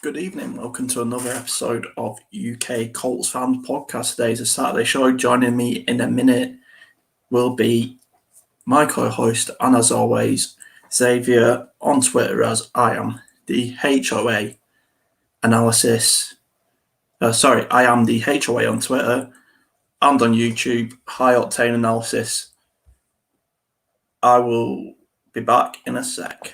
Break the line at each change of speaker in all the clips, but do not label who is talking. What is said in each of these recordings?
Good evening. Welcome to another episode of UK Colts Fans Podcast. Today is a Saturday show. Joining me in a minute will be my co-host, and as always, Xavier on Twitter as I am the HOA analysis. I am the HOA on Twitter and on YouTube. High Octane Analysis. I will be back in a sec.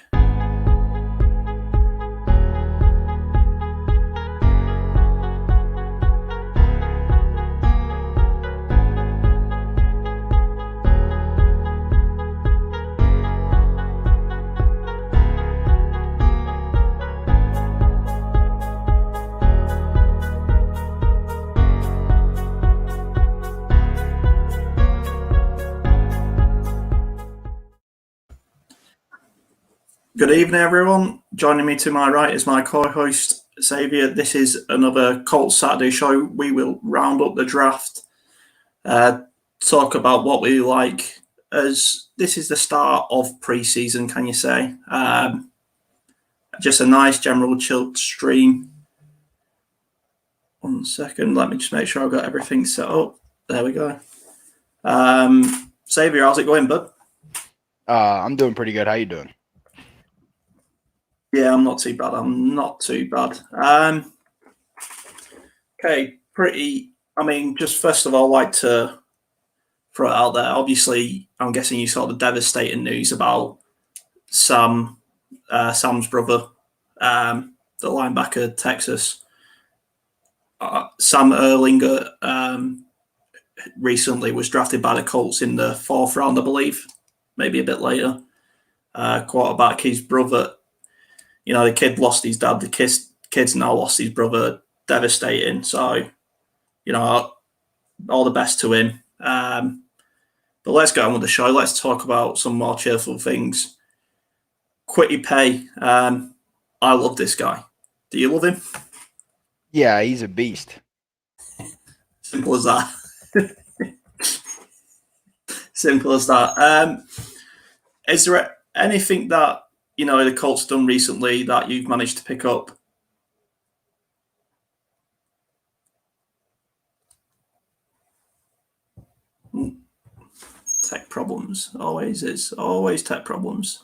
Good evening, everyone. Joining me to my right is my co-host, Xavier. This is another Colts Saturday show. We will round up the draft, talk about what we like, as this is the start of pre-season, can you say? Just a nice general chilled stream. 1 second. Let me just make sure I've got everything set up. There we go. Xavier, how's it going, bud?
I'm doing pretty good. How you doing?
Yeah, I'm not too bad. Okay, just first of all, I'd like to throw it out there. Obviously, I'm guessing you saw the devastating news about Sam's brother, the linebacker, Texas. Sam Erlinger recently was drafted by the Colts in the 4th round, I believe, maybe a bit later. Quarterback, his brother. You know, the kid lost his dad. The kid's now lost his brother. Devastating. So, you know, all the best to him. But let's go on with the show. Let's talk about some more cheerful things. Quitty Pay. I love this guy. Do you love him?
Yeah, he's a beast.
Simple as that. Simple as that. Is there anything that the Colts done recently that you've managed to pick up? Tech problems. Always tech problems.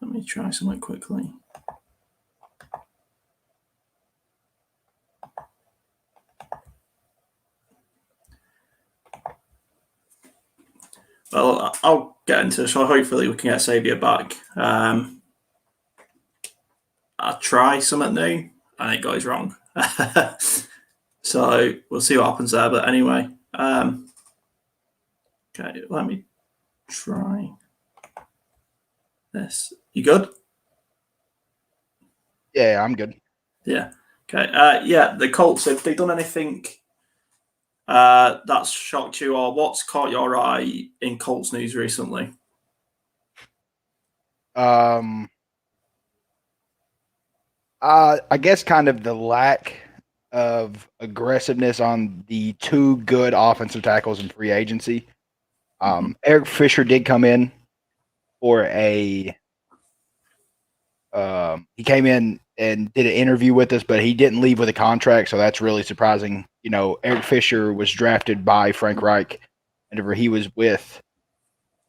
Let me try something quickly. Well, I'll get into it. So hopefully we can get Xavier back. I try something new and it goes wrong. So we'll see what happens there. But anyway, okay, let me try this. You good?
Yeah, I'm good.
Yeah. Okay. The Colts, have they done anything that's shocked you, or what's caught your eye in Colts news recently?
I guess kind of the lack of aggressiveness on the 2 good offensive tackles in free agency. Eric Fisher did come in for he came in and did an interview with us, but he didn't leave with a contract, so that's really surprising. You know, Eric Fisher was drafted by Frank Reich whenever he was with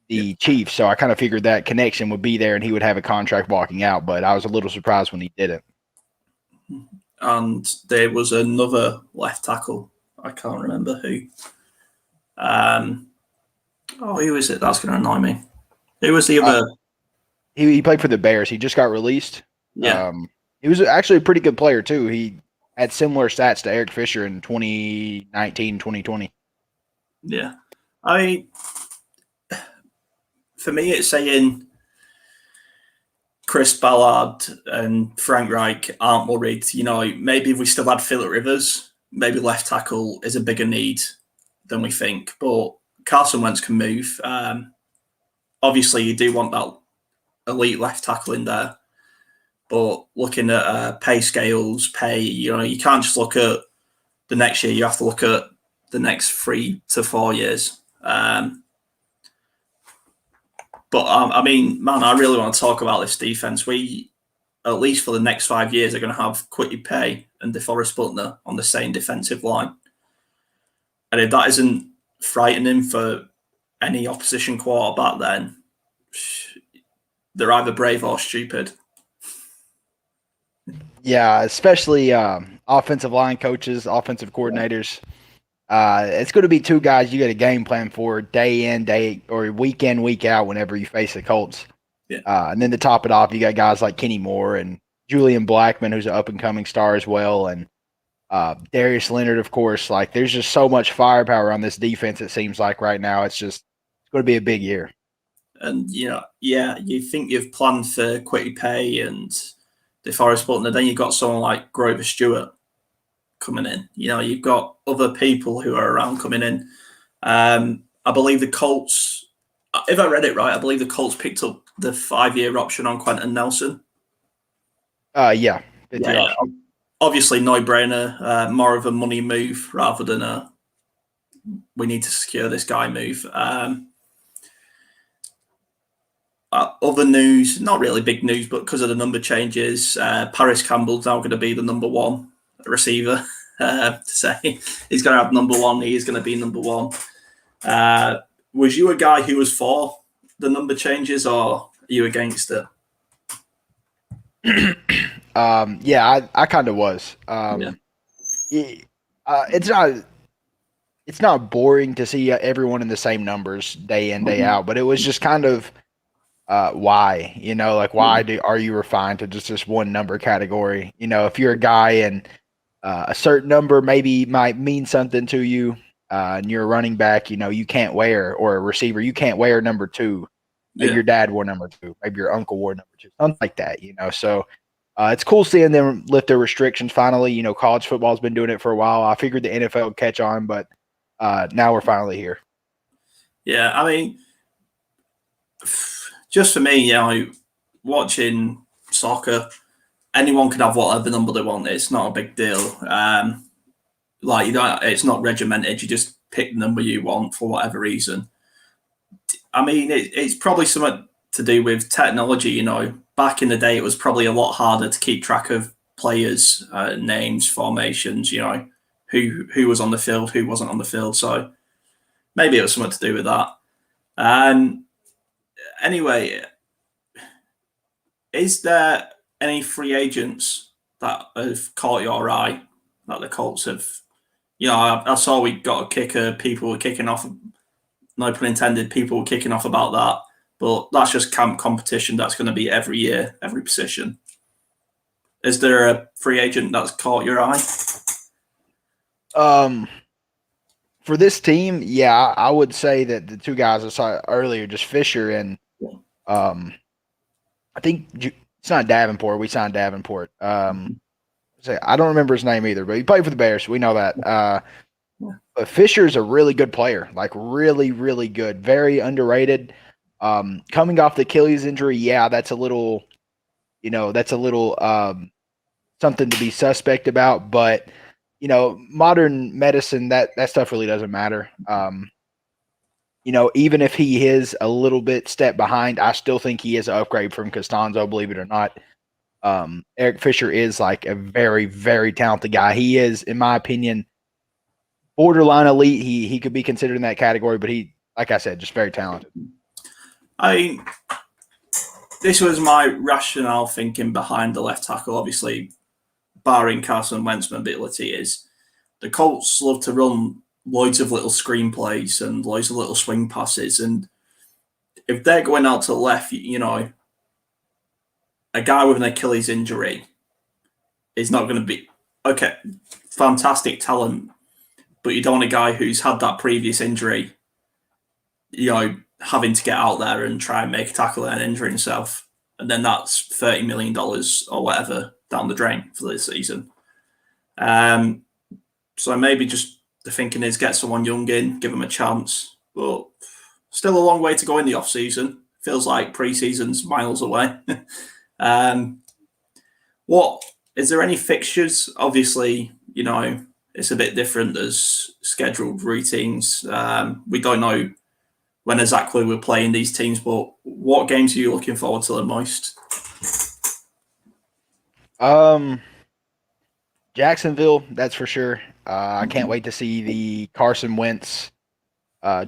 the Chiefs, so I kind of figured that connection would be there and he would have a contract walking out, but I was a little surprised when he didn't.
And there was another left tackle. I can't remember who. Who is it? That's going to annoy me. Who was the other?
He played for the Bears. He just got released.
Yeah.
He was actually a pretty good player, too. He had similar stats to Eric Fisher in 2019, 2020.
Yeah. For me, it's saying Chris Ballard and Frank Reich aren't worried. You know, maybe if we still had Phillip Rivers, maybe left tackle is a bigger need than we think. But Carson Wentz can move. Obviously, you do want that elite left tackle in there. But looking at pay scales, you can't just look at the next year. You have to look at the next 3 to 4 years. But I really want to talk about this defense. We at least for the next 5 years, are going to have Quitty Pay and DeForest Buckner on the same defensive line. And if that isn't frightening for any opposition quarterback, then they're either brave or stupid.
Yeah, especially offensive line coaches, offensive coordinators. It's going to be two guys you get a game plan for day in, day or week in, week out whenever you face the Colts.
Yeah.
And then to top it off, you got guys like Kenny Moore and Julian Blackmon, who's an up-and-coming star as well, and Darius Leonard, of course. Like, there's just so much firepower on this defense, it seems like right now. It's going to be a big year.
And, you think you've planned for Quitty Pay and DeForest Buckner, then you've got someone like Grover Stewart coming in. You've got other people who are around coming in. I believe the Colts, if I read it right, I believe the Colts picked up the 5-year option on Quentin Nelson.
Yeah.
Obviously, no-brainer, more of a money move rather than a we need to secure this guy move. Other news, not really big news, but because of the number changes, Paris Campbell's now going to be the number one receiver. To say he's going to have number one, he is going to be number one. Was you a guy who was for the number changes, or are you against it?
I kind of was. It's not boring to see everyone in the same numbers day in, day out, but it was just kind of why, why are you refined to just this one number category? If you're a guy and a certain number maybe might mean something to you, and you're a running back, you can't wear, or a receiver, you can't wear number 2. Maybe your dad wore number 2. Maybe your uncle wore number 2. Something like that, So it's cool seeing them lift their restrictions finally. College football's been doing it for a while. I figured the NFL would catch on, but now we're finally here.
Yeah, I mean, just for me, watching soccer, anyone can have whatever number they want. It's not a big deal. It's not regimented. You just pick the number you want for whatever reason. I mean, it's probably something to do with technology. Back in the day, it was probably a lot harder to keep track of players' names, formations. Who was on the field, who wasn't on the field. So maybe it was something to do with that. Anyway, is there any free agents that have caught your eye that the Colts have? I saw we got a kicker. People were kicking off. No pun intended. People were kicking off about that. But that's just camp competition. That's going to be every year, every position. Is there a free agent that's caught your eye?
For this team, yeah, I would say that the two guys I saw earlier, just Fisher and I think it's not Davenport. We signed Davenport. I don't remember his name either, but he played for the Bears. So we know that. But Fisher is a really good player, like really, really good, very underrated. Coming off the Achilles injury, yeah, that's a little something to be suspect about. But modern medicine, that stuff really doesn't matter. Even if he is a little bit step behind, I still think he is an upgrade from Costanzo, believe it or not. Eric Fisher is like a very, very talented guy. He is, in my opinion, borderline elite. He could be considered in that category, but he, like I said, just very talented.
This was my rationale thinking behind the left tackle, obviously, barring Carson Wentz mobility, is the Colts love to run loads of little screenplays and loads of little swing passes. And if they're going out to the left, a guy with an Achilles injury is not going to be, okay, fantastic talent, but you don't want a guy who's had that previous injury, having to get out there and try and make a tackle and injure himself. And then that's $30 million or whatever down the drain for this season. So maybe just the thinking is get someone young in, give them a chance. But still a long way to go in the off-season. Feels like pre-season's miles away. What is there any fixtures? Obviously, it's a bit different. There's scheduled routines. We don't know when exactly we're playing these teams, but what games are you looking forward to the most?
Jacksonville, that's for sure. I can't wait to see the Carson Wentz,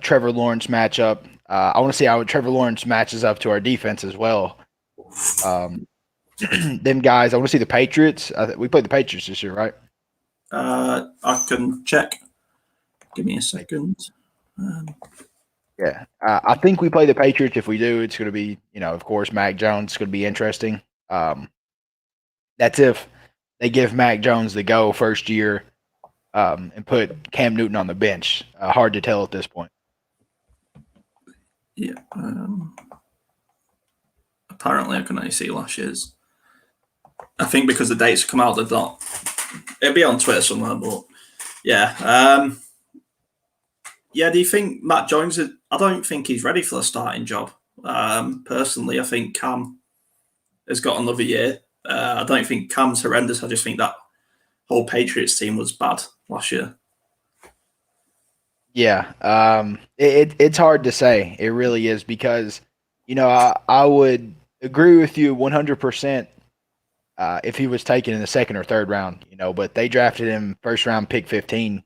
Trevor Lawrence matchup. I want to see how Trevor Lawrence matches up to our defense as well. Them guys, I want to see the Patriots. We played the Patriots this year, right?
I can check. Give me a second.
Yeah, I think we play the Patriots. If we do, it's going to be, of course, Mac Jones is going to be interesting. That's if they give Mac Jones the go first year and put Cam Newton on the bench. Hard to tell at this point.
Yeah. Apparently, I can only see last year's. I think because the dates come out, they've not. It'll be on Twitter somewhere, but yeah. Yeah, do you think Matt Jones? I don't think he's ready for the starting job. Personally, I think Cam has got another year. I don't think Cam's horrendous. I just think that whole Patriots team was bad last year.
Yeah, it's hard to say. It really is because, I would agree with you 100% if he was taken in the second or third round, but they drafted him first round pick 15.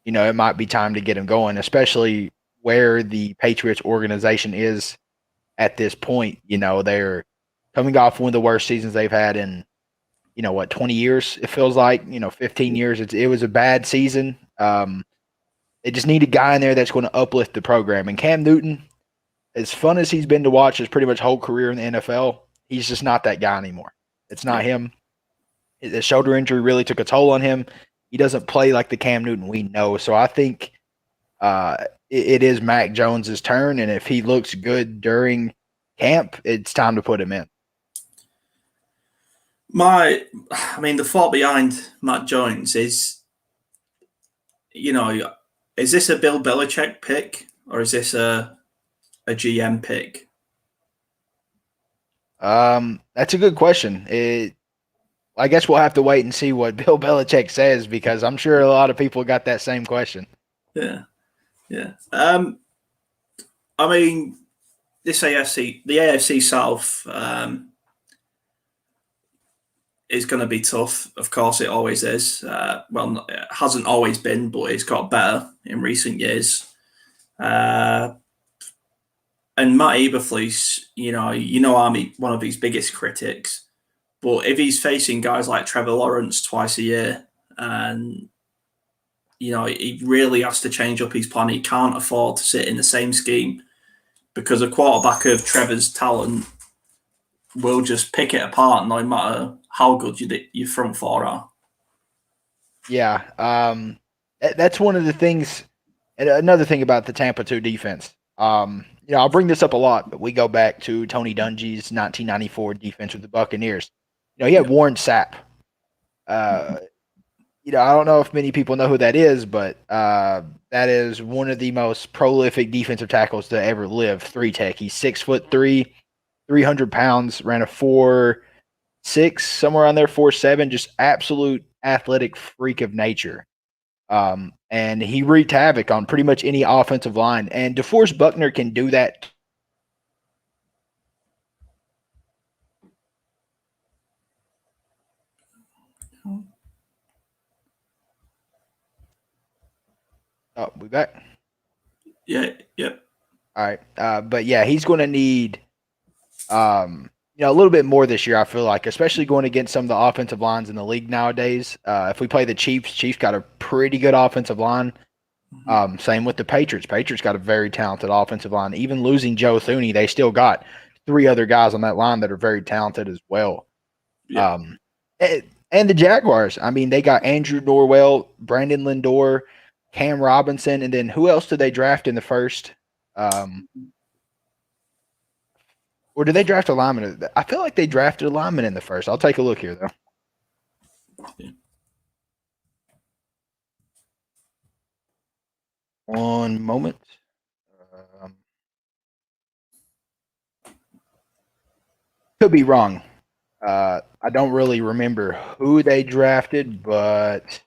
It might be time to get him going, especially where the Patriots organization is at this point. They're coming off one of the worst seasons they've had in, 20 years, it feels like, 15 years. It was a bad season. They just need a guy in there that's going to uplift the program. And Cam Newton, as fun as he's been to watch his pretty much whole career in the NFL, he's just not that guy anymore. It's not him. The shoulder injury really took a toll on him. He doesn't play like the Cam Newton we know. So I think it is Mac Jones's turn. And if he looks good during camp, it's time to put him in.
The thought behind Matt Jones is, is this a Bill Belichick pick or is this a GM pick?
That's a good question. I guess we'll have to wait and see what Bill Belichick says because I'm sure a lot of people got that same question.
Yeah. The AFC South is going to be tough. Of course, it always is. It hasn't always been, but it's got better in recent years. And Matt Eberflus, I'm one of his biggest critics. But if he's facing guys like Trevor Lawrence twice a year, and he really has to change up his plan. He can't afford to sit in the same scheme because a quarterback of Trevor's talent will just pick it apart no matter how good your front four are.
Yeah, that's one of the things. And another thing about the Tampa 2 defense. I'll bring this up a lot, but we go back to Tony Dungy's 1994 defense with the Buccaneers. He had Warren Sapp. I don't know if many people know who that is, but that is one of the most prolific defensive tackles to ever live. 3-tech. He's 6'3", 300 pounds, ran a 4.6, somewhere on there, 4.7, just absolute athletic freak of nature. And he wreaked havoc on pretty much any offensive line. And DeForest Buckner can do that. Oh, we back?
Yeah, yep.
All right. But yeah, he's going to need a little bit more this year, I feel like, especially going against some of the offensive lines in the league nowadays. If we play the Chiefs got a pretty good offensive line. Same with the Patriots. Patriots got a very talented offensive line. Even losing Joe Thuney, they still got 3 other guys on that line that are very talented as well. Yeah. And the Jaguars, they got Andrew Norwell, Brandon Lindor, Cam Robinson, and then who else did they draft in the first? Or did they draft a lineman? I feel like they drafted a lineman in the first. I'll take a look here, though. Yeah. One moment. Could be wrong. I don't really remember who they drafted, but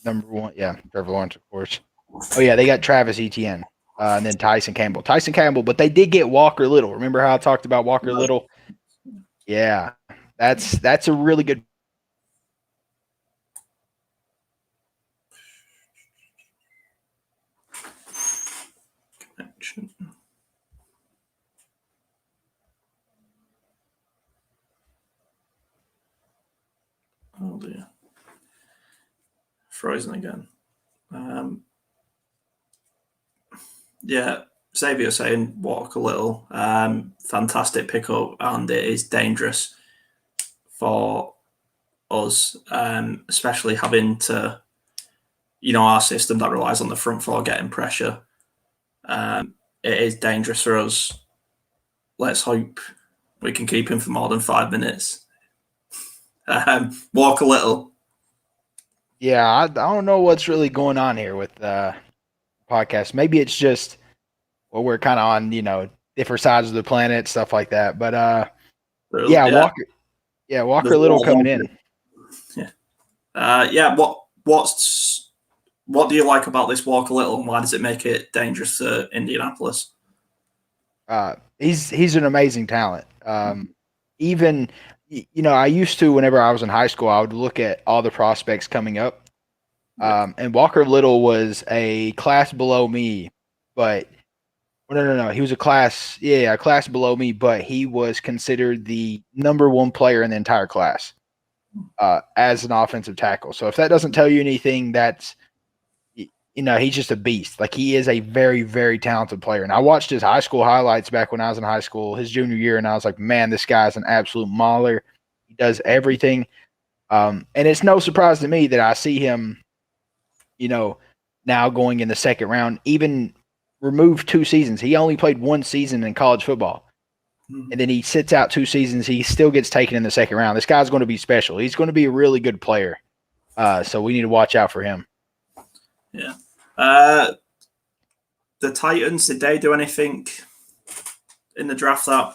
number one, yeah, Trevor Lawrence, of course. Oh, yeah, they got Travis Etienne. and then Tyson Campbell. But they did get Walker Little. Remember how I talked about Walker Little? Yeah, that's a really good.
Connection. Oh dear. Frozen again. Yeah, Xavier saying Walk a Little. Fantastic pickup, and it is dangerous for us, especially having to, our system that relies on the front four getting pressure. It is dangerous for us. Let's hope we can keep him for more than 5 minutes. Walk a Little.
Yeah, I don't know what's really going on here with podcast. Maybe it's just we're kind of on different sides of the planet, stuff like that. But Walker Little coming in.
Yeah. What do you like about this Walker Little, and why does it make it dangerous to Indianapolis?
He's an amazing talent. Even I used to, whenever I was in high school, I would look at all the prospects coming up. And Walker Little was a class below me, but no. He was a class below me, but he was considered the number one player in the entire class as an offensive tackle. So if that doesn't tell you anything, that's he's just a beast. Like, he is a very, very talented player. And I watched his high school highlights back when I was in high school, his junior year, and I was like, man, this guy's an absolute mauler. He does everything. And it's no surprise to me that I see him, now going in the second round, even removed 2 seasons. He only played 1 season in college football. And then he sits out 2 seasons. He still gets taken in the second round. This guy's going to be special. He's going to be a really good player. So we need to watch out for him.
Yeah. The Titans, did they do anything in the draft that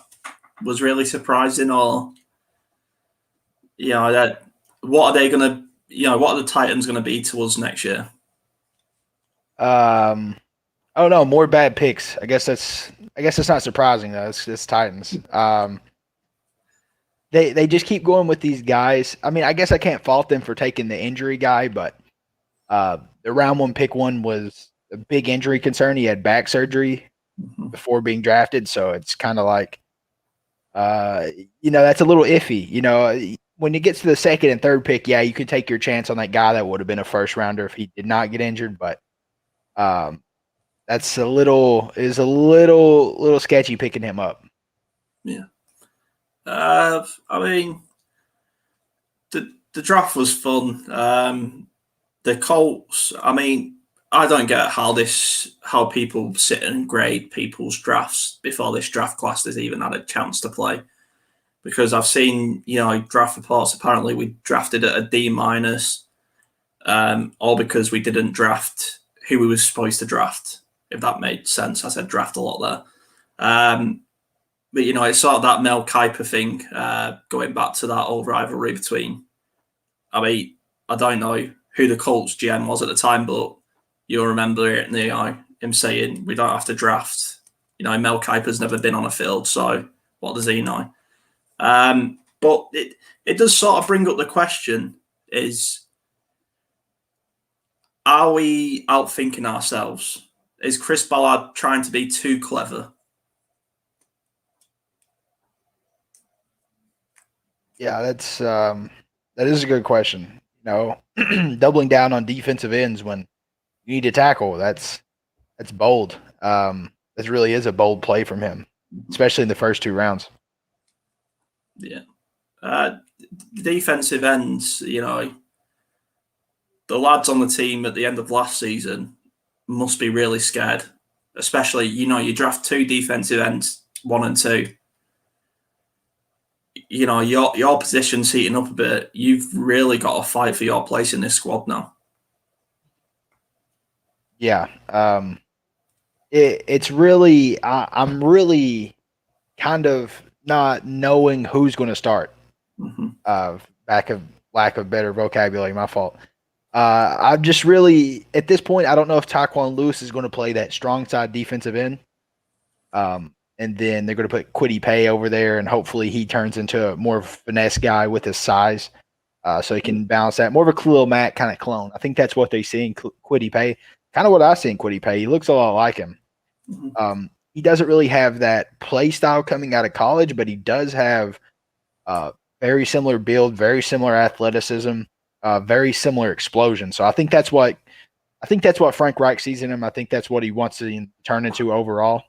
was really surprising, or what are they going to, what are the Titans going to be to us next year?
Oh no, more bad picks. I guess that's not surprising though. It's Titans. They just keep going with these guys. I mean, I guess I can't fault them for taking the injury guy, but the round 1 pick 1 was a big injury concern. He had back surgery before being drafted, so it's kind of like that's a little iffy. When it gets to the 2nd and 3rd pick, yeah, you could take your chance on that guy that would have been a first rounder if he did not get injured, but that's a little sketchy picking him up.
Yeah. I mean, the draft was fun. The Colts, I mean, I don't get how people sit and grade people's drafts before this draft class has even had a chance to play. Because I've seen, draft reports, apparently we drafted at a D-, all because we didn't draft who we were supposed to draft, if that made sense. I said draft a lot there. But, it's sort of that Mel Kiper thing, going back to that old rivalry between, I don't know who the Colts GM was at the time, but you'll remember it, him saying, we don't have to draft. Mel Kiper's never been on a field, so what does he know? But it does sort of bring up the question is, are we outthinking ourselves? Is Chris Ballard trying to be too clever?
Yeah, that is a good question. Doubling down on defensive ends when you need to tackle, that's bold. This really is a bold play from him, especially in the first 2 rounds.
Yeah. Defensive ends, the lads on the team at the end of last season must be really scared, especially, you draft 2 defensive ends, 1 and 2. Your position's heating up a bit. You've really got to fight for your place in this squad now.
Yeah. It's really, I'm really kind of not knowing who's going to start. Lack of better vocabulary, my fault. I'm just really at this point. I don't know if Taquan Lewis is going to play that strong side defensive end. And then they're going to put Kwity Paye over there, and hopefully he turns into a more finesse guy with his size, so he can balance that. More of a Khalil Mack kind of clone. I think that's what they see in Kwity Paye. Kind of what I see in Kwity Paye. He looks a lot like him. He doesn't really have that play style coming out of college, but he does have very similar build, very similar athleticism, very similar explosion. So I think that's what Frank Reich sees in him. I think that's what he wants to turn into overall.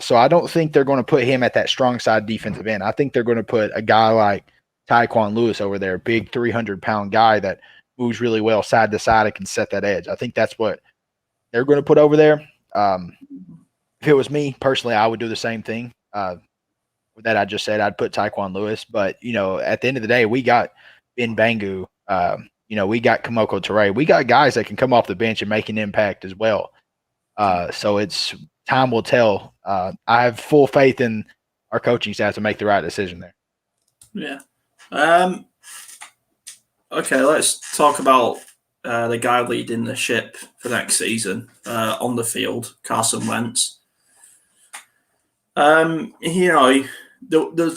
So I don't think they're going to put him at that strong side defensive end. I think they're going to put a guy like Taquan Lewis over there, big 300-pound guy that moves really well side to side and can set that edge. I think that's what they're going to put over there. If it was me personally, I would do the same thing. That I just said, I'd put Taquan Lewis. But, at the end of the day, we got Ben Bangu. We got Kamoko Toure. We got guys that can come off the bench and make an impact as well. So it's time will tell. I have full faith in our coaching staff to make the right decision there.
Yeah. Okay, let's talk about the guy leading the ship for next season on the field, Carson Wentz. There's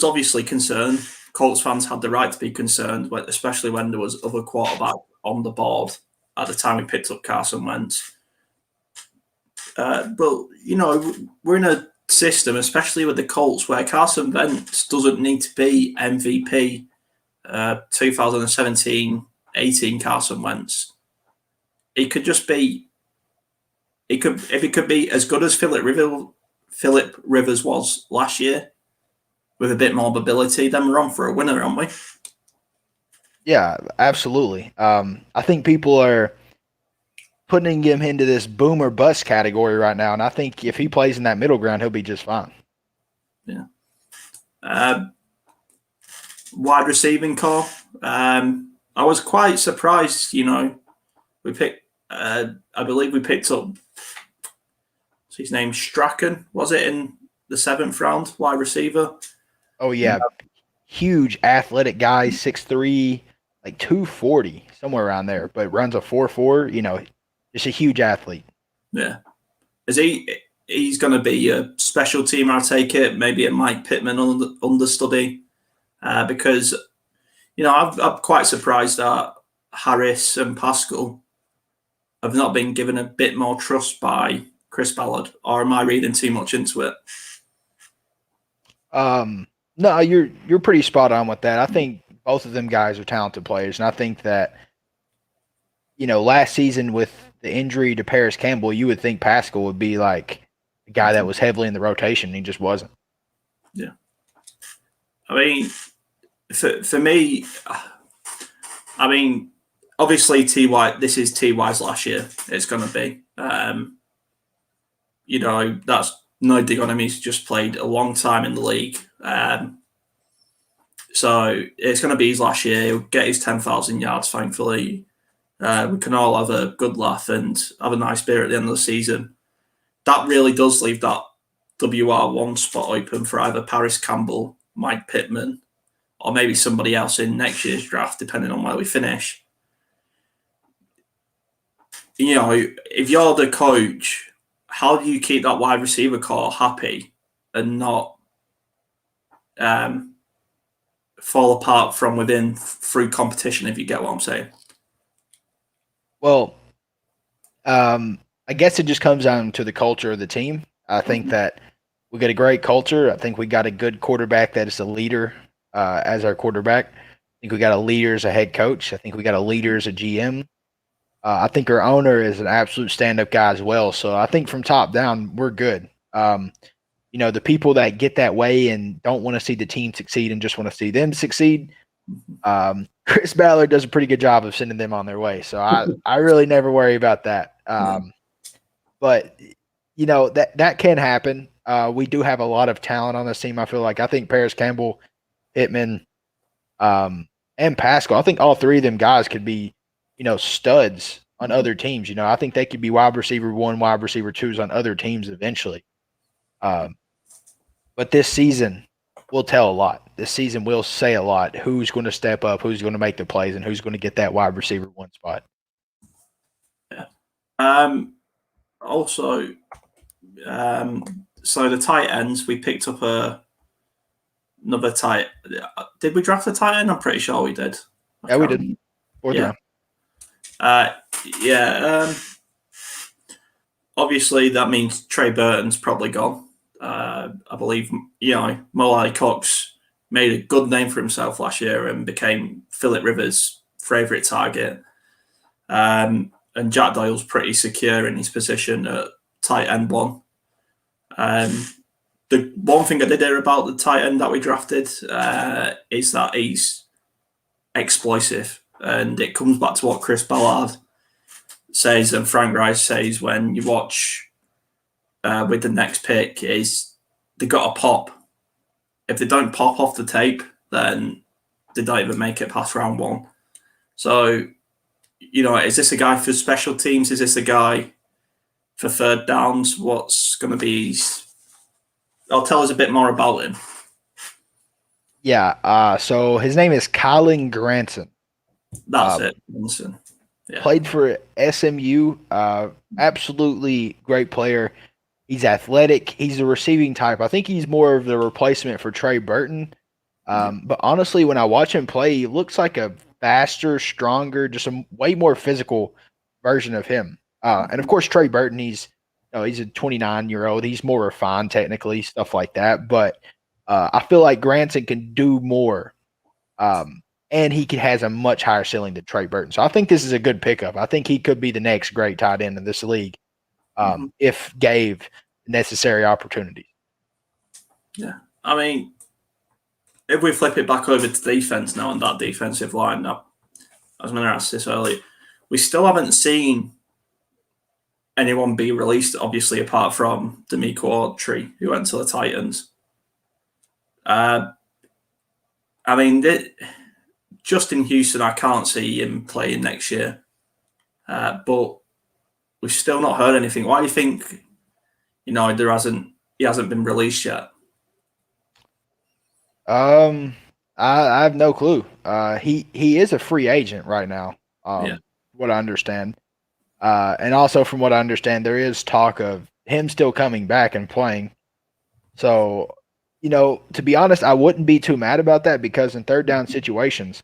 obviously concern. Colts fans had the right to be concerned, especially when there was other quarterback on the board at the time we picked up Carson Wentz. But we're in a system, especially with the Colts, where Carson Wentz doesn't need to be MVP 2017-18 Carson Wentz. It could just be. If it could be as good as Philip Rivers was last year, with a bit more mobility, then we're on for a winner, aren't we?
Yeah, absolutely. I think people are putting him into this boom or bust category right now, and I think if he plays in that middle ground, he'll be just fine.
Yeah. Wide receiving core. I was quite surprised. We picked. I believe we picked up. What's his name? Strachan, was it, in the 7th round? Wide receiver.
Oh yeah, huge athletic guy, 6'3", like 240, somewhere around there, but runs a 4.4. Just a huge athlete.
Yeah. He's going to be a special team, I take it, maybe a Mike Pittman understudy, because, I'm quite surprised that Harris and Pascal have not been given a bit more trust by Chris Ballard, or am I reading too much into it?
No, you're pretty spot on with that. I think both of them guys are talented players, and I think that, last season with the injury to Paris Campbell, you would think Pascal would be like a guy that was heavily in the rotation. He just wasn't.
Yeah. I mean, for me, obviously this is T.Y.'s last year. It's going to be. That's no dig on him. He's just played a long time in the league. So it's going to be his last year. He'll get his 10,000 yards, thankfully. We can all have a good laugh and have a nice beer at the end of the season. That really does leave that WR1 spot open for either Paris Campbell, Mike Pittman, or maybe somebody else in next year's draft, depending on where we finish. If you're the coach, how do you keep that wide receiver core happy and not fall apart from within through competition, if you get what I'm saying?
Well, I guess it just comes down to the culture of the team. I think that we got a great culture. I think we got a good quarterback that is a leader as our quarterback. I think we got a leader as a head coach. I think we got a leader as a GM. I think our owner is an absolute stand-up guy as well. So I think from top down, we're good. The people that get that way and don't want to see the team succeed and just want to see them succeed, Chris Ballard does a pretty good job of sending them on their way. So I really never worry about that. But, that can happen. We do have a lot of talent on this team, I feel like. I think Paris Campbell, Pittman, and Pascal, I think all three of them guys could be, studs on other teams. I think they could be wide receiver 1, wide receiver 2s on other teams eventually. But this season, will tell a lot. This season will say a lot. Who's going to step up, who's going to make the plays, and who's going to get that wide receiver one spot.
Yeah. Also, so the tight ends, we picked up another tight. Did we draft a tight end? I'm pretty sure we did.
Yeah, we did. Fourth round.
Obviously, that means Trey Burton's probably gone. I believe, Malik Hooker made a good name for himself last year and became Philip Rivers' favourite target. And Jack Doyle's pretty secure in his position at tight end one. The one thing I did hear about the tight end that we drafted is that he's explosive. And it comes back to what Chris Ballard says and Frank Rice says when you watch with the next pick is they got to pop. If they don't pop off the tape, then they don't even make it past round one. So, is this a guy for special teams? Is this a guy for third downs? What's going to be tell us a bit more about him.
Yeah, so his name is Colin Granson.
That's it. Granson. Yeah.
Played for SMU. Absolutely great player. He's athletic. He's a receiving type. I think he's more of the replacement for Trey Burton. But honestly, when I watch him play, he looks like a faster, stronger, just a way more physical version of him. And of course, Trey Burton, he's a 29-year-old. He's more refined technically, stuff like that. But I feel like Granson can do more. And he has a much higher ceiling than Trey Burton. So I think this is a good pickup. I think he could be the next great tight end in this league if gave necessary opportunities.
Yeah. I mean, if we flip it back over to defense now and that defensive line, I was going to ask this earlier, we still haven't seen anyone be released, obviously, apart from D'Amico Autry, who went to the Titans. Just in Houston, I can't see him playing next year. But we've still not heard anything. Why do you think, he hasn't been released yet?
I have no clue. He is a free agent right now. What I understand. And also from what I understand, there is talk of him still coming back and playing. So, to be honest, I wouldn't be too mad about that because in third down situations,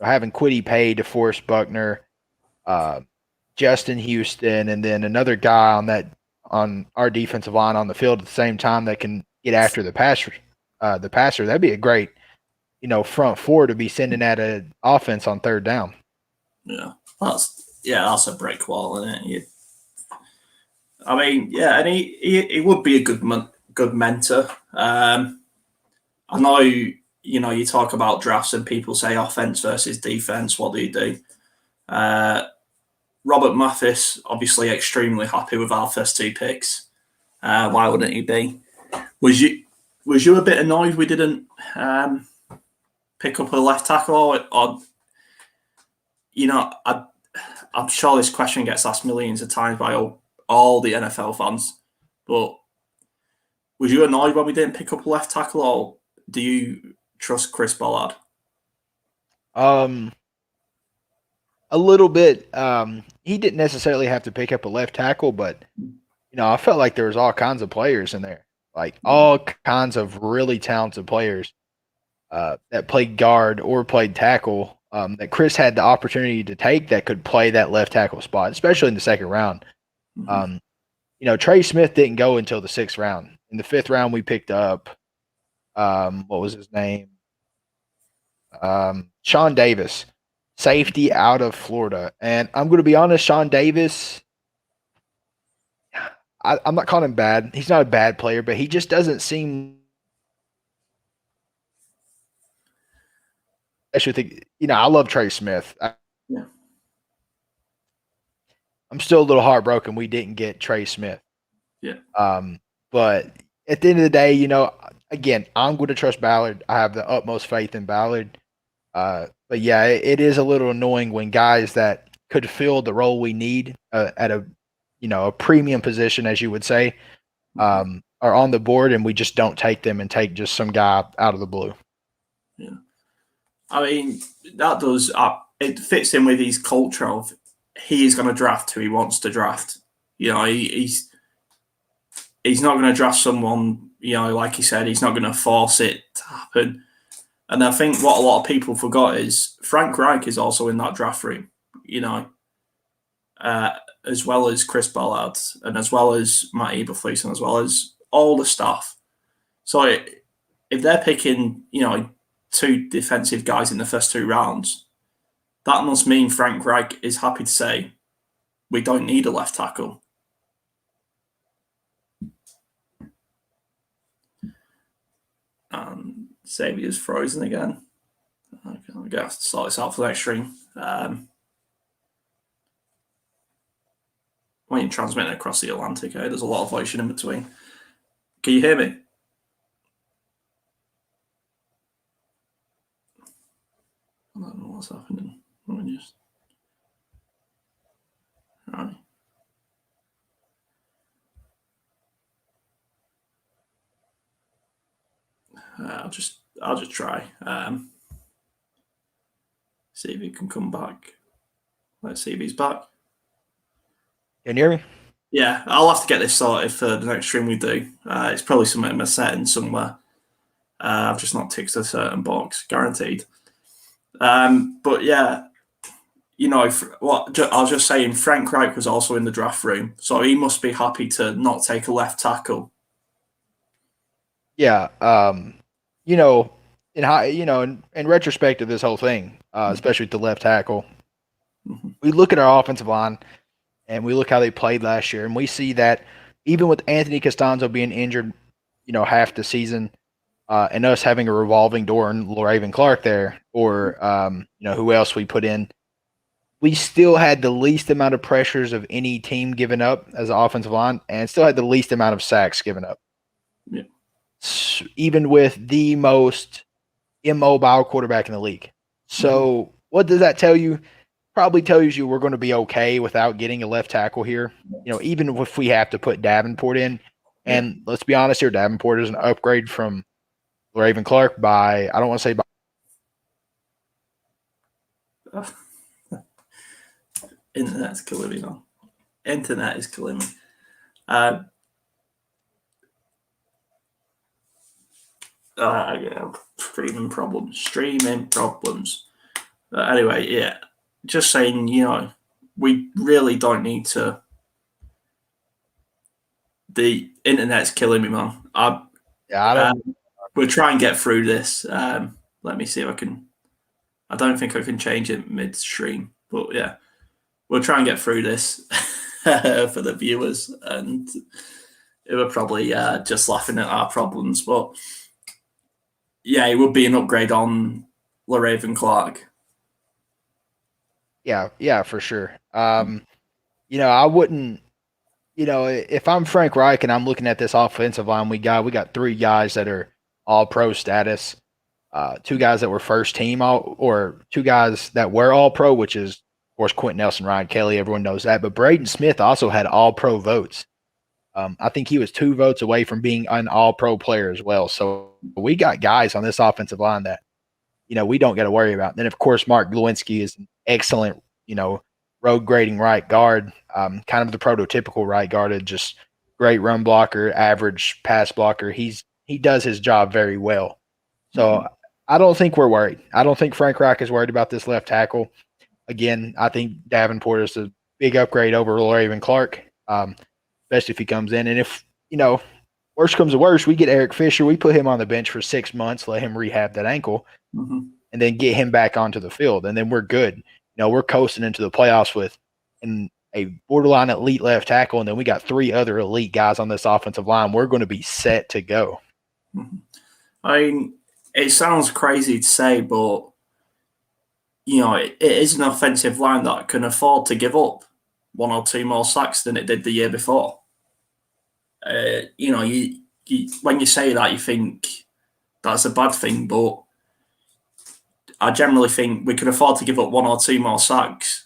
having Kwity Paye, DeForest Buckner, Justin Houston, and then another guy on our defensive line on the field at the same time that can get after the passer, that'd be a great, front four to be sending at an offense on third down.
Yeah, that's a break wall, isn't it? And he would be a good mentor. I know, you talk about drafts and people say offense versus defense. What do you do? Robert Mathis, obviously extremely happy with our first two picks. Why wouldn't he be? Was you a bit annoyed we didn't pick up a left tackle? Or I'm sure this question gets asked millions of times by all the NFL fans. But was you annoyed when we didn't pick up a left tackle, or do you trust Chris Ballard?
A little bit. He didn't necessarily have to pick up a left tackle, but I felt like there was all kinds of players in there, like all kinds of really talented players that played guard or played tackle that Chris had the opportunity to take that could play that left tackle spot, especially in the second round. Mm-hmm. Trey Smith didn't go until the 6th round. In the 5th round, we picked up what was his name? Sean Davis, safety out of Florida. And I'm going to be honest, Sean Davis, I'm not calling him bad. He's not a bad player, but he just doesn't seem – I love Trey Smith. I'm still a little heartbroken we didn't get Trey Smith.
Yeah.
But at the end of the day, again, I'm going to trust Ballard. I have the utmost faith in Ballard. But yeah, it is a little annoying when guys that could fill the role we need at a premium position, as you would say, are are on the board, and we just don't take them and take just some guy out of the blue.
Yeah. I mean, that does it fits in with his culture of he is going to draft who he wants to draft. He's not going to draft someone, like he said, he's not going to force it to happen. And I think what a lot of people forgot is Frank Reich is also in that draft room, as well as Chris Ballard and as well as Matt Eberflus and as well as all the staff. So if they're picking, 2 defensive guys in the first 2 rounds, that must mean Frank Reich is happy to say, we don't need a left tackle. And Xavier's frozen again. Okay, I'm going to have to sort this out for the next stream. When you're transmitting across the Atlantic, there's a lot of voicing in between. Can you hear me? I don't know what's happening. Let me just... All right. I'll just try. See if he can come back. Let's see if he's back.
Can you hear me?
Yeah, I'll have to get this sorted for the next stream we do. It's probably something in my settings somewhere. I've just not ticked a certain box, guaranteed. But yeah, I was just saying, Frank Reich was also in the draft room, so he must be happy to not take a left tackle.
Yeah, in retrospect of this whole thing, especially with the left tackle, we look at our offensive line and we look how they played last year, and we see that even with Anthony Costanzo being injured, half the season, and us having a revolving door in Raven Clark there, or who else we put in, we still had the least amount of pressures of any team given up as an offensive line, and still had the least amount of sacks given up.
Yeah.
Even with the most immobile quarterback in the league. So what does that tell you? Probably tells you we're going to be okay without getting a left tackle here. Even if we have to put Davenport in. And let's be honest here, Davenport is an upgrade from Raven Clark by, I don't want to say by.
Internet's killing me now. Internet is killing me. Streaming problems. Anyway, yeah. Just saying, we really don't need to. The internet's killing me, man. We'll try and get through this. Let me see if I can. I don't think I can change it mid-stream, but yeah, we'll try and get through this for the viewers, and it were probably just laughing at our problems, but yeah, it would be an upgrade on LaRaven Clark.
Yeah, for sure. I wouldn't, if I'm Frank Reich and I'm looking at this offensive line, we got 3 guys that are all pro status, 2 guys that were first team or 2 guys that were all pro, which is, of course, Quentin Nelson, Ryan Kelly, everyone knows that. But Braden Smith also had all pro votes. I think he was 2 votes away from being an all pro player as well. So we got guys on this offensive line that, we don't got to worry about. Then, of course, Mark Glowinski is an excellent, road grading right guard, kind of the prototypical right guard, just great run blocker, average pass blocker. He does his job very well. So I don't think we're worried. I don't think Frank Reich is worried about this left tackle. Again, I think Davenport is a big upgrade over Raven Clark, especially if he comes in. And if, worst comes to worst, we get Eric Fisher, we put him on the bench for 6 months, let him rehab that ankle, and then get him back onto the field, and then we're good. We're coasting into the playoffs with a borderline elite left tackle, and then we got 3 other elite guys on this offensive line. We're going to be set to go.
I mean, it sounds crazy to say, but, it is an offensive line that can afford to give up 1 or 2 more sacks than it did the year before. When you say that, you think that's a bad thing, but I generally think we can afford to give up 1 or 2 more sacks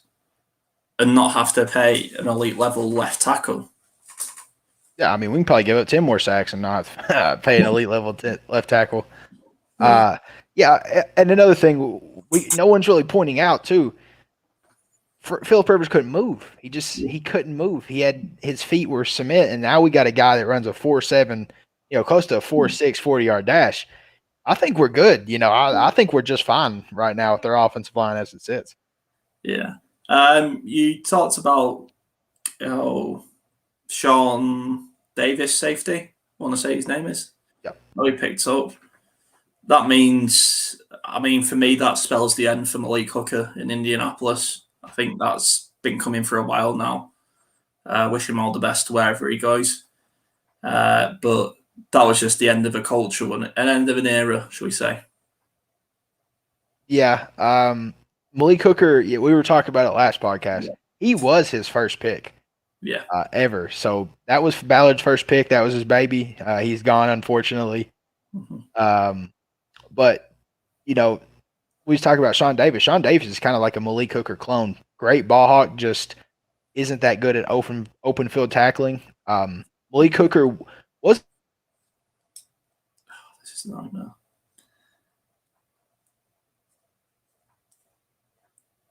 and not have to pay an elite level left tackle.
Yeah, I mean, we can probably give up 10 more sacks and not pay an elite level left tackle. Yeah, and another thing, no one's really pointing out too. Philip Rivers couldn't move. He couldn't move. His feet were cement, and now we got a guy that runs a 4.7, close to a 4.6 40-yard dash. I think we're good. I think we're just fine right now with their offensive line as it sits.
Yeah. You talked about Sean Davis safety. I want to say his name is.
Yeah.
He picked up. That means, for me, that spells the end for Malik Hooker in Indianapolis. I think that's been coming for a while now. Wish him all the best wherever he goes. But that was just the end of a culture, an end of an era, shall we say.
Yeah. Malik Hooker, we were talking about it last podcast. Yeah. He was his first pick.
Yeah.
Ever. So that was Ballard's first pick. That was his baby. He's gone, unfortunately. Mm-hmm. But, we was talking about Sean Davis. Sean Davis is kind of like a Malik Hooker clone. Great ball hawk, just isn't that good at open field tackling. Malik Hooker was.
This is not enough.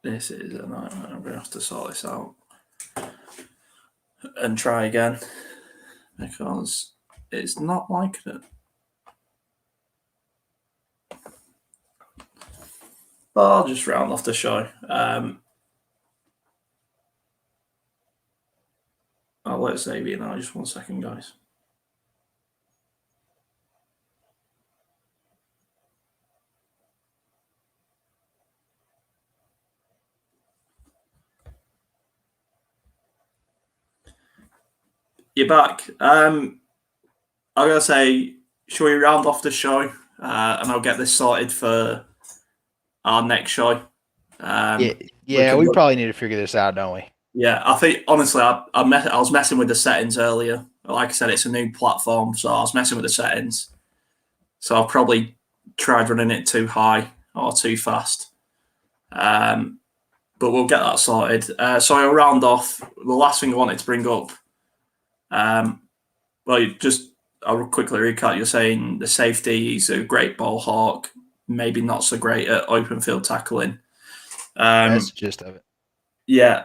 This is a nightmare. I'm going to have to sort this out and try again because it's not like it. But I'll just round off the show. I'll let Xavier know. Just 1 second, guys. You're back. I'm going to say, shall we round off the show? And I'll get this sorted for our next show.
We probably need to figure this out, don't we?
Yeah, I think, honestly, I was messing with the settings earlier. Like I said, it's a new platform, so I was messing with the settings. So I've probably tried running it too high or too fast. But we'll get that sorted. So I'll round off. The last thing I wanted to bring up, I'll quickly recap. You're saying the safety, he's a great ball hawk, maybe not so great at open field tackling.
That's the gist of it.
Yeah.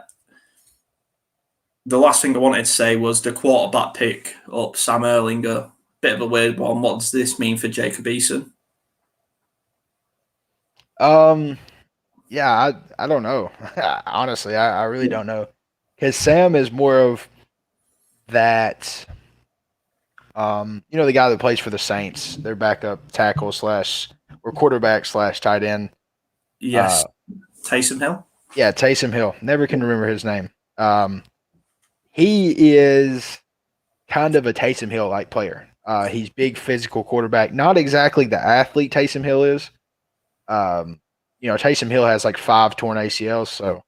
The last thing I wanted to say was the quarterback pick up, Sam Erlinger. Bit of a weird one. What does this mean for Jacob Eason?
Yeah, I don't know. Honestly, I really don't know. Because Sam is more of that, the guy that plays for the Saints, their backup tackle / or quarterback / tight end.
Yes. Taysom Hill?
Yeah, Taysom Hill. Never can remember his name. He is kind of a Taysom Hill-like player. He's big, physical quarterback. Not exactly the athlete Taysom Hill is. Taysom Hill has like 5 torn ACLs, so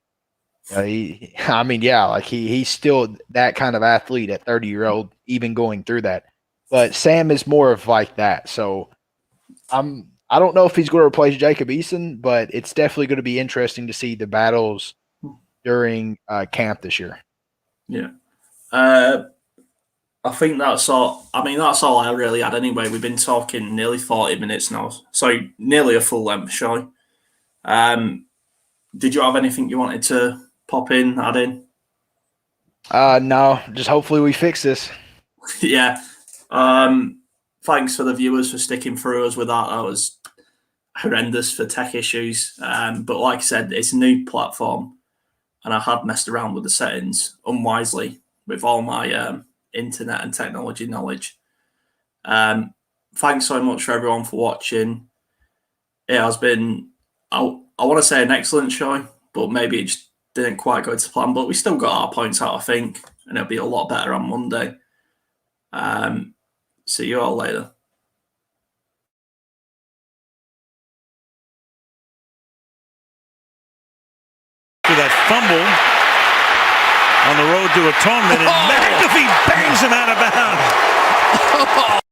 he's still that kind of athlete at 30-year-old, even going through that. But Sam is more of like that. So I don't know if he's going to replace Jacob Eason, but it's definitely going to be interesting to see the battles during camp this year.
Yeah. I think that's all. That's all I really had anyway. We've been talking nearly 40 minutes now, so nearly a full length show. Did you have anything you wanted to pop in, add in?
No, just hopefully we fix this.
Yeah. Thanks for the viewers for sticking through us with that. That was horrendous for tech issues. But like I said, it's a new platform, and I had messed around with the settings unwisely with all my internet and technology knowledge. Thanks so much for everyone for watching. It has been, I want to say, an excellent show, but maybe it just didn't quite go to plan. But we still got our points out, I think, and it'll be a lot better on Monday. See you all later.
To that fumble on the road to atonement, and McAfee bangs him out of bounds.